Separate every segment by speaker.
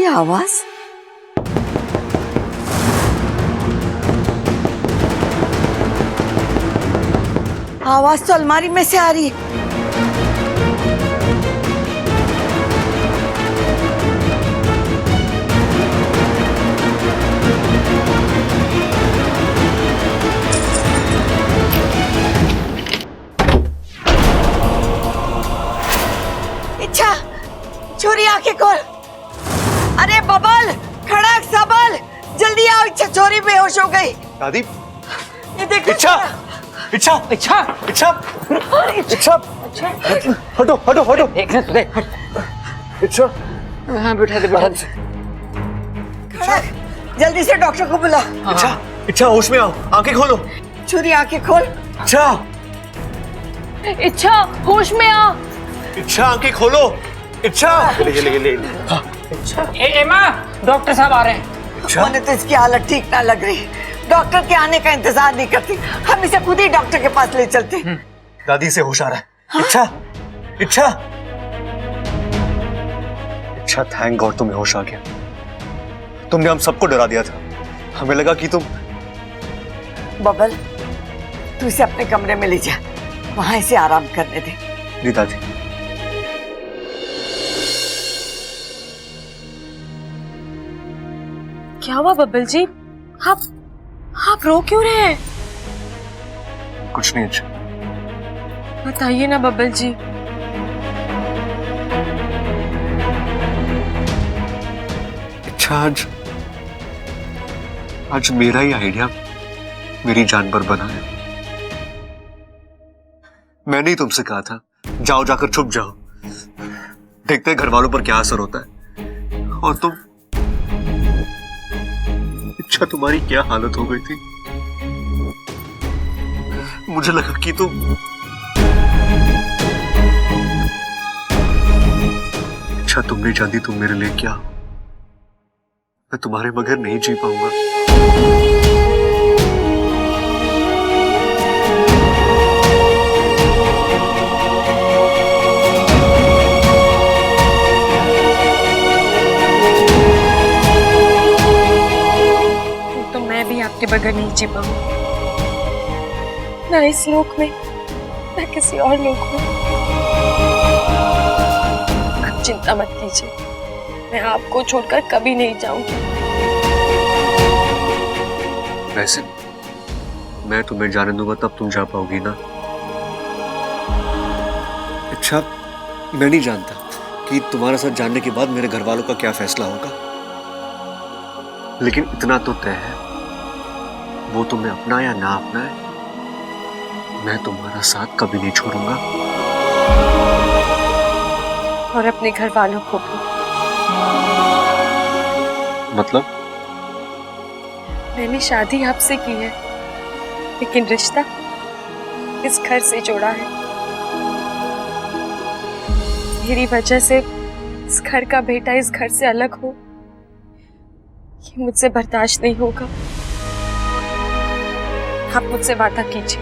Speaker 1: ये आवाज? आवाज तो अलमारी में से आ रही है। इच्छा, छोरी आंखें खोल। अरे बबल, खड़क, सबल, जल्दी आओ। इच्छा छोरी बेहोश हो गई।
Speaker 2: दादी,
Speaker 1: ये देखो।
Speaker 2: इच्छा, इच्छा, इच्छा, इच्छा, इच्छा, हटो, हटो, हटो।
Speaker 3: देख रहे तुझे।
Speaker 2: इच्छा,
Speaker 3: हाँ बिठा दे, बिठा दे।
Speaker 1: खड़क, जल्दी से डॉक्टर को बुला।
Speaker 2: इच्छा, इच्छा होश में आओ, आंखें खोलो।
Speaker 1: छोरी आंखें खोल।
Speaker 2: इच्छा,
Speaker 4: इच्छा होश में आ।
Speaker 2: इच्छा आंखें खोलो। इच्छा, ले।
Speaker 3: ए माँ, डॉक्टर साहब आ रहे हैं।
Speaker 2: इच्छा,
Speaker 1: मुझे तो इसकी हालत ठीक ना लग रही। डॉक्टर के आने का इंतजार नहीं करती, हम इसे खुद ही डॉक्टर के पास ले चलते।
Speaker 2: दादी से होश आ रहा है। इच्छा, इच्छा, इच्छा, थैंक गॉड तुम्हें होश आ गया। तुमने हम सबको डरा दिया था। हमें लगा कि तुम।
Speaker 1: बबल, तू इसे अपने कमरे में ले जा, वहां इसे आराम करने दे।
Speaker 2: जी दादी।
Speaker 4: क्या हुआ बब्बल जी? आप रो क्यों रहे हैं?
Speaker 2: कुछ नहीं इच्छा।
Speaker 4: बताइए ना बब्बल जी।
Speaker 2: इच्छा, आज मेरा ही आइडिया मेरी जान पर बना है। मैंने ही तुमसे कहा था जाओ, जाकर छुप जाओ, देखते हैं घर वालों पर क्या असर होता है। और तुम, इच्छा, तुम्हारी क्या हालत हो गई थी। मुझे लगा कि तुम। इच्छा, तुम नहीं जानती तुम मेरे लिए क्या हो। मैं तुम्हारे बगैर नहीं जी पाऊंगा।
Speaker 4: तो मैं भी आपके बगैर नहीं जी पाऊंगी, ना इस लोक में, ना किसी और लोक में। आप चिंता मत कीजिए, मैं आपको छोड़कर कभी नहीं जाऊंगी।
Speaker 2: वैसे मैं तुम्हें जाने दूंगा तब तुम जा पाओगी ना। अच्छा, मैं नहीं जानता कि तुम्हारे साथ जानने के बाद मेरे घर वालों का क्या फैसला होगा, लेकिन इतना तो तय है, वो तुम्हें अपना या ना अपना है, मैं तुम्हारा साथ कभी नहीं छोड़ूंगा।
Speaker 4: और अपने घर वालों को भी।
Speaker 2: मतलब?
Speaker 4: मैंने शादी आपसे की है, लेकिन रिश्ता इस घर से जोड़ा है। मेरी वजह से इस घर का बेटा इस घर से अलग हो, ये मुझसे बर्दाश्त नहीं होगा। आप मुझसे वादा कीजिए,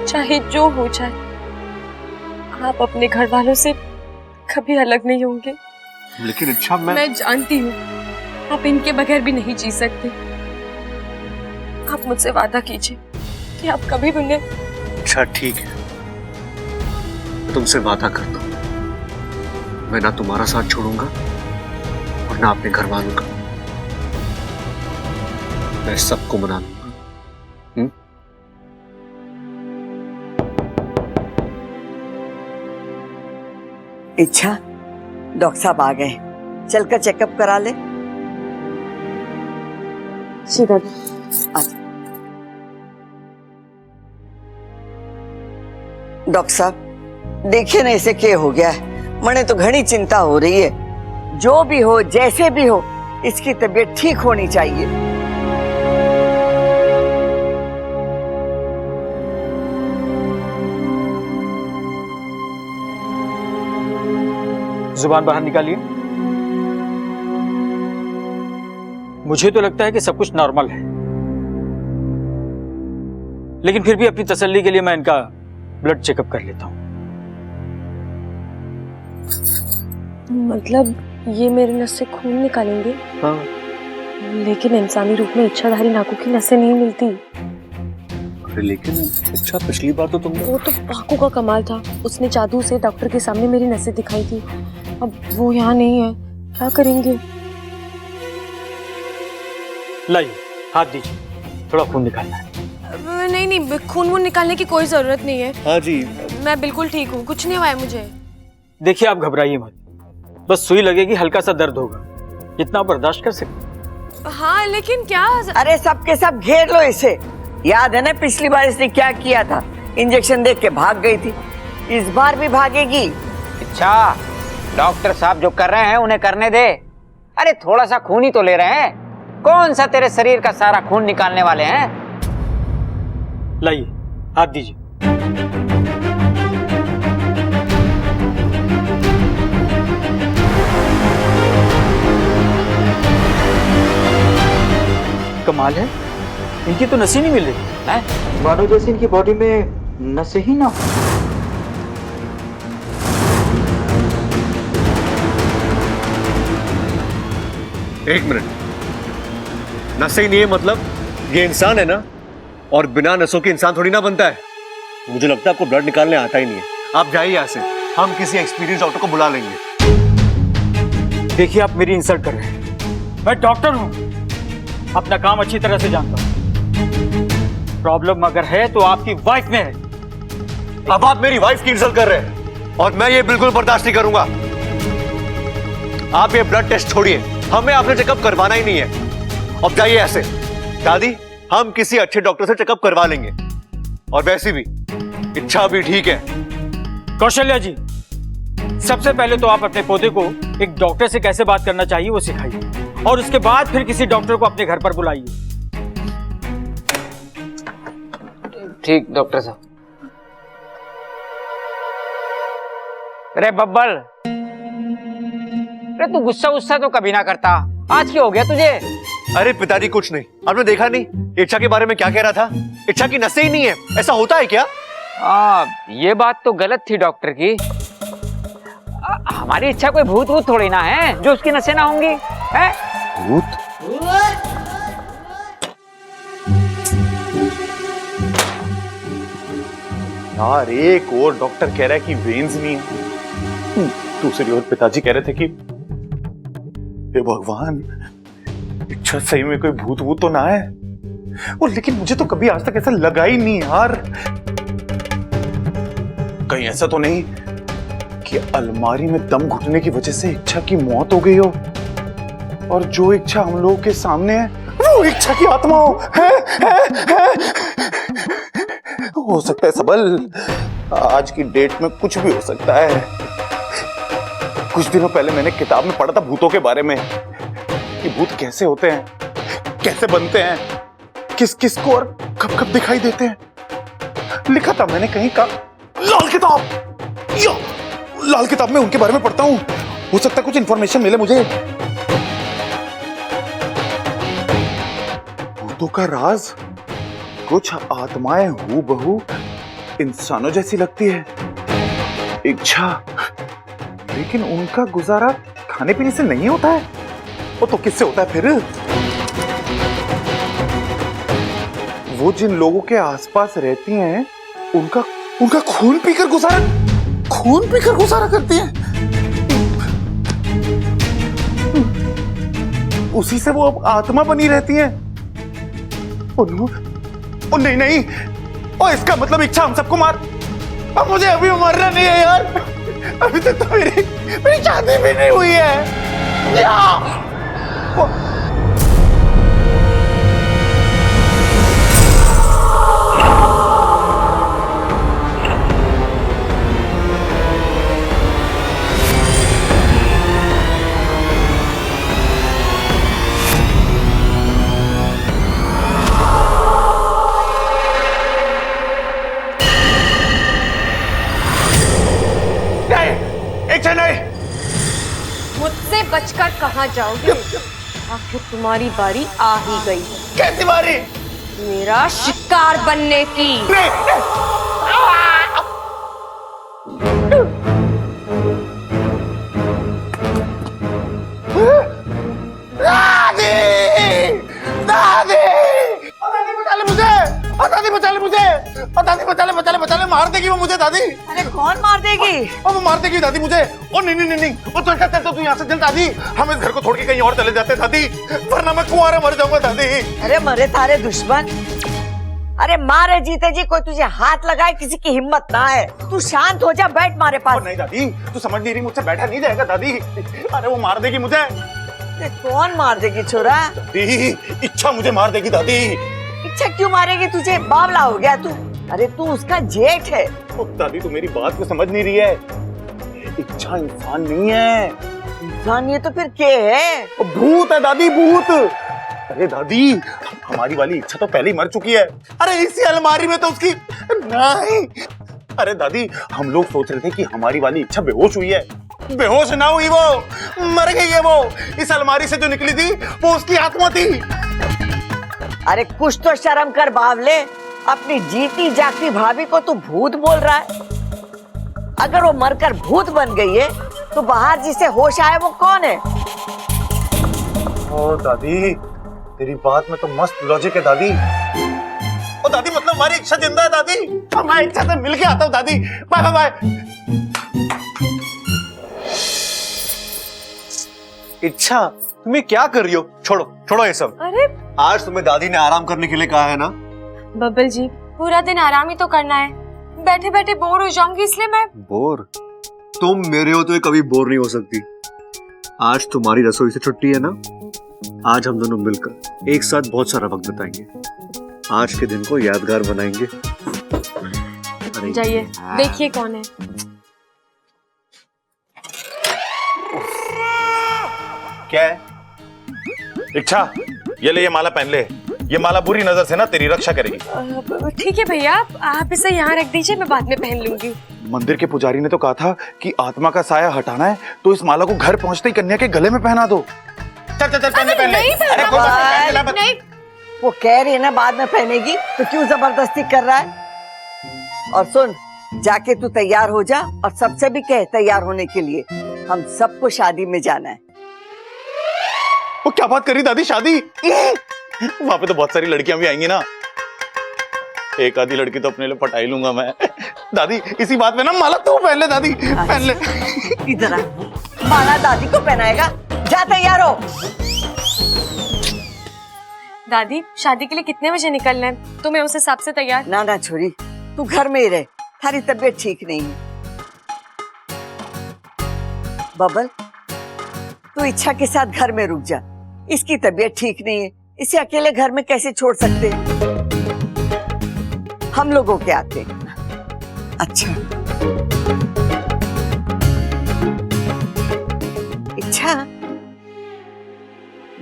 Speaker 4: चाहे जो हो जाए, आप अपने घर वालों से कभी अलग नहीं होंगे।
Speaker 2: लेकिन इच्छा,
Speaker 4: मैं जानती हूँ आप इनके बगैर भी नहीं जी सकते। आप मुझसे वादा कीजिए कि आप कभी भी उन्हें।
Speaker 2: अच्छा ठीक है, मैं तुमसे वादा करता हूँ, मैं ना तुम्हारा साथ छोड़ूंगा और ना अपने घर वालों का। मैं सबको मना लूंगा।
Speaker 1: इच्छा, डॉक्टर साहब आ गए, चलकर चेकअप करा ले। डॉक्टर साहब देखिए ना इसे क्या हो गया है, मने तो घनी चिंता हो रही है। जो भी हो, जैसे भी हो, इसकी तबीयत ठीक होनी चाहिए।
Speaker 5: जुबान बाहर निकालिए। मुझे तो लगता है कि सब कुछ नॉर्मल है, लेकिन फिर भी अपनी तसल्ली के लिए मैं इनका ब्लड चेकअप कर लेता हूं।
Speaker 4: मतलब ये मेरे नस से खून निकालेंगे,
Speaker 2: हाँ।
Speaker 4: लेकिन इंसानी रूप में इच्छाधारी नाकू की नसें नहीं मिलती।
Speaker 2: अरे लेकिन अच्छा, पिछली बार तो तुमने
Speaker 4: वो तो पाकू का कमाल था, उसने जादू से डॉक्टर के सामने मेरी नसें दिखाई थी। अब वो यहाँ नहीं है, क्या करेंगे?
Speaker 5: लाइए हाथ दीजिए, थोड़ा खून निकालना है।
Speaker 4: नहीं नहीं, खून वून निकालने की कोई जरूरत नहीं है।
Speaker 2: हाँ जी,
Speaker 4: मैं बिल्कुल ठीक हूँ, कुछ नहीं हुआ है मुझे।
Speaker 5: देखिए आप घबराइए मत, बस सुई लगेगी, हल्का सा दर्द होगा, इतना बर्दाश्त कर सकते।
Speaker 4: हाँ लेकिन क्या?
Speaker 1: अरे सबके सब घेर लो इसे। याद है ना पिछली बार इसने क्या किया था? इंजेक्शन देख के भाग गई थी, इस बार भी भागेगी।
Speaker 3: अच्छा, डॉक्टर साहब जो कर रहे हैं उन्हें करने दे। अरे थोड़ा सा खून ही तो ले रहे हैं, कौन सा तेरे शरीर का सारा खून निकालने वाले हैं?
Speaker 5: लाइए हाथ दीजिए। कमाल है, इनकी तो नसें नहीं मिल रही हैं?
Speaker 6: मानो जैसे इनकी बॉडी में नसें ही ना।
Speaker 2: एक मिनट, नसें ही नहीं है मतलब ये इंसान है ना, और बिना नसों के इंसान थोड़ी ना बनता है। मुझे लगता है आपको ब्लड निकालने आता ही नहीं है। आप जाइए यहाँ से, हम किसी एक्सपीरियंस डॉक्टर को बुला लेंगे।
Speaker 5: देखिए आप मेरी इंसल्ट कर रहे हैं, मैं डॉक्टर हूं, अपना काम अच्छी तरह से जानता हूं। प्रॉब्लम अगर है तो आपकी वाइफ में है।
Speaker 2: अब आप मेरी वाइफ की इंसल्ट कर रहे हैं और मैं ये बिल्कुल बर्दाश्त नहीं करूंगा। आप ये ब्लड टेस्ट छोड़िए, हमें आपने चेकअप करवाना ही नहीं है। अब जाइए ऐसे। दादी, हम किसी अच्छे डॉक्टर से चेकअप करवा लेंगे, और वैसे भी इच्छा भी ठीक है।
Speaker 5: कौशल्या जी, सबसे पहले तो आप अपने पोते को एक डॉक्टर से कैसे बात करना चाहिए वो सिखाइए, और उसके बाद फिर किसी डॉक्टर को अपने घर पर बुलाइए।
Speaker 3: ठीक डॉक्टर साहब। अरे बब्बल, अरे तू गुस्सा गुस्सा तो कभी ना करता, आज क्या हो गया तुझे?
Speaker 2: अरे पिताजी कुछ नहीं, आपने देखा नहीं इच्छा के बारे में क्या कह रहा था? इच्छा की नसें ही नहीं है, ऐसा होता है क्या?
Speaker 3: ये बात तो गलत थी डॉक्टर की। हमारी इच्छा कोई भूत वूत थोड़ी ना है जो उसकी नसें ना होंगी, है?
Speaker 2: भूत?
Speaker 7: यार एक और डॉक्टर कह रहा है कि वेन्स नहीं है, दूसरी ओर पिताजी कह रहे थे कि हे भगवान, इच्छा सही में कोई भूत वूत तो ना है। और लेकिन मुझे तो कभी आज तक ऐसा लगा ही नहीं यार। कहीं ऐसा तो नहीं कि अलमारी में दम घुटने की वजह से इच्छा की मौत हो गई हो, और जो इच्छा हम लोगों के सामने है वो इच्छा की आत्मा हो? है? हो सकता है सबल, आज की डेट में कुछ भी हो सकता है। कुछ दिनों पहले मैंने किताब में पढ़ा था भूतों के बारे में, कि भूत कैसे होते हैं, कैसे बनते हैं, किस किस को और कब कब दिखाई देते हैं। लिखा था मैंने कहीं का, लाल किताब, यो लाल किताब में उनके बारे में पढ़ता हूं, हो सकता है कुछ इंफॉर्मेशन मिले मुझे। भूतों का राज, कुछ आत्माएं हूबहू इंसानों जैसी लगती है, इच्छा, लेकिन उनका गुजारा खाने पीने से नहीं होता है। वो तो किससे होता है फिर? वो जिन लोगों के आसपास रहती हैं, उनका खून पीकर गुजारा करती हैं। उसी से वो अब आत्मा बनी रहती हैं। ओ नहीं, ओ इसका मतलब इच्छा हम सबको मार। अब मुझे अभी मरना नहीं है यार, अभी तक तो मेरी शादी भी नहीं हुई है। नहीं,
Speaker 4: मुझसे बचकर कहाँ जाओगे? आखिर तुम्हारी बारी आ ही गई।
Speaker 7: कैसी बारी?
Speaker 4: मेरा शिकार बनने की।
Speaker 7: बचा ले, मार देगी वो मुझे दादी।
Speaker 1: अरे कौन मार देगी?
Speaker 7: और वो मार देगी दादी मुझे। ओ नहीं, वो तो चल तू यहाँ से चल दादी, हम इस घर को छोड़ के कहीं और चले जाते हैं दादी, वरना मैं कुंवारा मर जाऊंगा दादी।
Speaker 1: अरे मरे तारे दुश्मन, अरे मारे जीते जी कोई तुझे हाथ लगाए किसी की हिम्मत ना है। तू शांत हो जा, बैठ मारे पास।
Speaker 7: नहीं दादी, तू समझ नहीं रही, मुझसे बैठा नहीं जाएगा दादी। अरे वो मार देगी मुझे।
Speaker 1: कौन मार देगी छोरा?
Speaker 7: दादी इच्छा मुझे मार देगी दादी।
Speaker 1: इच्छा क्यों मारेगी तुझे? बावला हो गया तू? अरे तू उसका जेठ है।
Speaker 7: दादी तू मेरी बात को समझ नहीं रही है, इच्छा इंसान नहीं है।
Speaker 1: इंसान ये तो फिर क्या है?
Speaker 7: भूत है दादी, भूत। अरे दादी हमारी वाली इच्छा तो पहले ही मर चुकी है। अरे इसी अलमारी में तो उसकी नहीं। अरे दादी हम लोग सोच रहे थे कि हमारी वाली इच्छा बेहोश हुई है, बेहोश ना हुई, वो मर गई है। वो इस अलमारी से जो निकली थी वो उसकी आत्मा थी।
Speaker 1: अरे कुछ तो शर्म कर बावले, अपनी जीती जागती भाभी को तू भूत बोल रहा है। अगर वो मरकर भूत बन गई है तो बाहर जिसे होश आए वो कौन है?
Speaker 7: ओ दादी तेरी बात में तो मस्त लॉजिक है दादी। ओ दादी मतलब हमारी इच्छा जिंदा है दादी, मैं इच्छा से मिल के आता हूँ दादी। Bye bye bye.
Speaker 2: इच्छा तुम्हें क्या कर रही हो? छोड़ो ये सब।
Speaker 4: अरे
Speaker 2: आज तुम्हें दादी ने आराम करने के लिए कहा है ना?
Speaker 4: बब्बल जी, पूरा दिन आराम ही तो करना है, बैठे बैठे बोर हो जाऊंगी इसलिए मैं।
Speaker 2: बोर? तुम मेरे हो तो ये कभी बोर नहीं हो सकती। आज तुम्हारी रसोई से छुट्टी है ना? आज हम दोनों मिलकर एक साथ बहुत सारा वक्त बिताएंगे, आज के दिन को यादगार बनाएंगे।
Speaker 4: जाइए देखिए कौन है।
Speaker 7: क्या है? इच्छा ये ले, ये माला पहन ले। ये माला बुरी नजर से ना तेरी रक्षा करेगी।
Speaker 4: ठीक है भैया, आप इसे यहाँ रख दीजिए, मैं बाद में पहन लूंगी।
Speaker 7: मंदिर के पुजारी ने तो कहा था कि आत्मा का साया हटाना है तो इस माला को घर पहुंचते ही कन्या के गले में पहना दो। चल पहन ले। अरे कोई बात नहीं।
Speaker 1: वो कह रही है ना बाद में पहनेगी, तो क्यों जबरदस्ती कर रहा है? और सुन, जाके तू तैयार हो जा और सबसे भी कह तैयार होने के लिए। हम सबको शादी में जाना है।
Speaker 7: वो क्या बात करी दादी, शादी? वहां पे तो बहुत सारी लड़कियां भी आएंगी ना, एक आधी लड़की तो अपने लिए पटाई लूंगा मैं। दादी इसी बात में ना माला तू पहन ले दादी, पहन ले।
Speaker 1: इधर आ, माला दादी को पहनाएगा, जा तैयार हो।
Speaker 4: दादी शादी के लिए कितने बजे निकलना है? तुम्हें उस हिसाब से तैयार।
Speaker 1: ना छोरी, तू घर में ही रह, थारी तबीयत ठीक नहीं है। बबल तू इच्छा के साथ घर में रुक जा, इसकी तबीयत ठीक नहीं है, इसे अकेले घर में कैसे छोड़ सकते हैं? हम लोगों के आते। अच्छा इच्छा,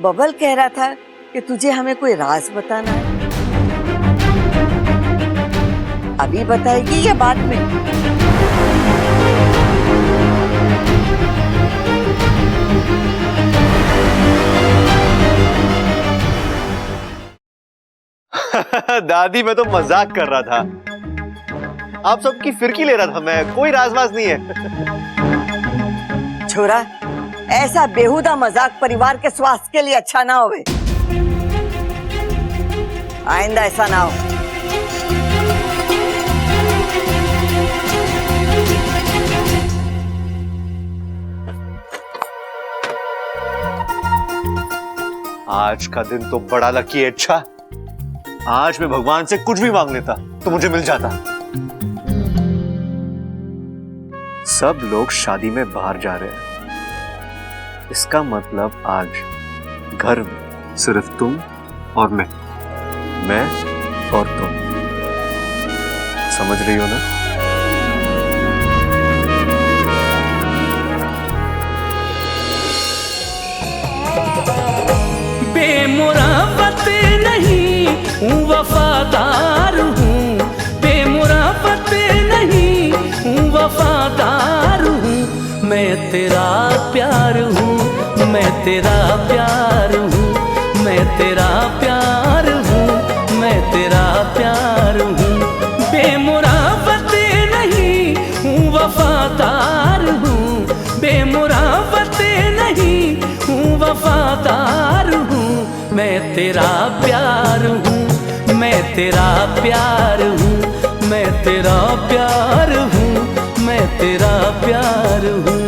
Speaker 1: बबल कह रहा था कि तुझे हमें कोई राज बताना है, अभी बताएगी या बाद में?
Speaker 2: दादी मैं तो मजाक कर रहा था, आप सबकी फिरकी ले रहा था मैं, कोई राजवाज नहीं है।
Speaker 1: छोरा, ऐसा बेहुदा मजाक परिवार के स्वास्थ्य के लिए अच्छा ना होवे। आइंदा ऐसा ना हो।
Speaker 2: आज का दिन तो बड़ा लकी है। अच्छा आज मैं भगवान से कुछ भी मांग लेता तो मुझे मिल जाता। सब लोग शादी में बाहर जा रहे हैं, इसका मतलब आज घर में सिर्फ तुम और मैं और तुम। समझ रही हो ना?
Speaker 8: बेमुराफत नहीं हूँ वफादार हूँ, बेमुराफत नहीं हूँ वफादार हूँ, मैं तेरा प्यार हूँ, मैं तेरा प्यार हूँ, मैं तेरा प्यार हूँ, मैं तेरा प्यार हूँ। बेमुराफत नहीं हूँ वफादार हूँ, बेमुराफत नहीं हूँ वफादार हूँ, मैं तेरा प्यार हूँ, मैं तेरा प्यार हूँ, मैं तेरा प्यार हूँ, मैं तेरा प्यार हूँ।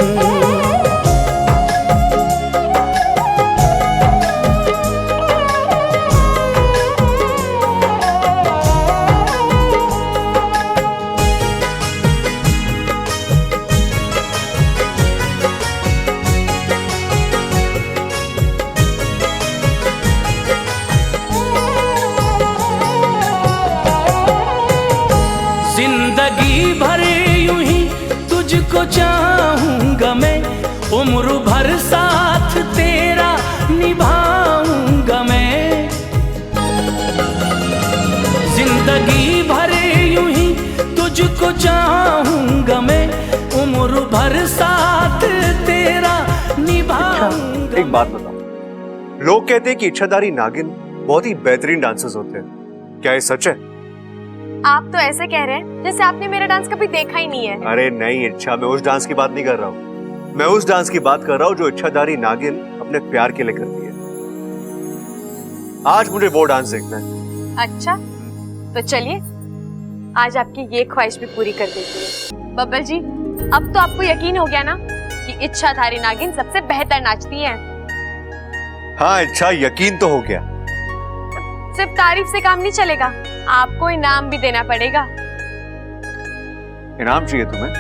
Speaker 8: जिंदगी भर यूं ही तुझको चाहूंगा मैं, उम्र भर साथ तेरा निभाऊंगा मैं। जिंदगी भर यूं ही तुझको चाहूंगा मैं, उम्र भर साथ तेरा निभाऊंगा।
Speaker 2: एक बात बताओ, लोग कहते हैं कि इच्छाधारी नागिन बहुत ही बेहतरीन डांसर्स होते हैं, क्या ये सच है?
Speaker 9: आप तो ऐसे कह रहे हैं जैसे आपने मेरा डांस कभी देखा ही नहीं है।
Speaker 2: अरे नहीं इच्छा, मैं उस डांस की बात नहीं कर रहा हूँ, मैं उस डांस की बात कर रहा हूँ जो इच्छाधारी नागिन अपने प्यार के लिए करती है। आज मुझे वो डांस देखना है।
Speaker 9: अच्छा, तो चलिए आज आपकी ये ख्वाहिश भी पूरी कर देती है। बब्बर जी, अब तो आपको यकीन हो गया ना कि इच्छाधारी नागिन सबसे बेहतर नाचती है।
Speaker 2: हाँ इच्छा, यकीन तो हो गया।
Speaker 9: सिर्फ तारीफ से काम नहीं चलेगा, आपको इनाम भी देना पड़ेगा।
Speaker 2: इनाम चाहिए तुम्हें?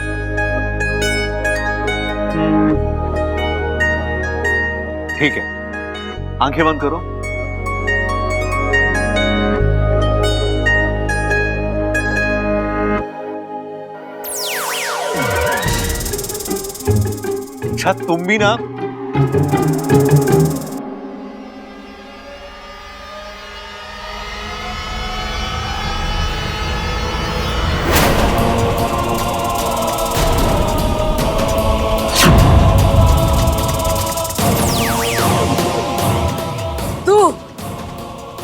Speaker 2: ठीक है, आंखें बंद करो। अच्छा तुम भी ना।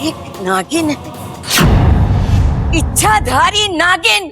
Speaker 1: एक नागिन, इच्छाधारी नागिन।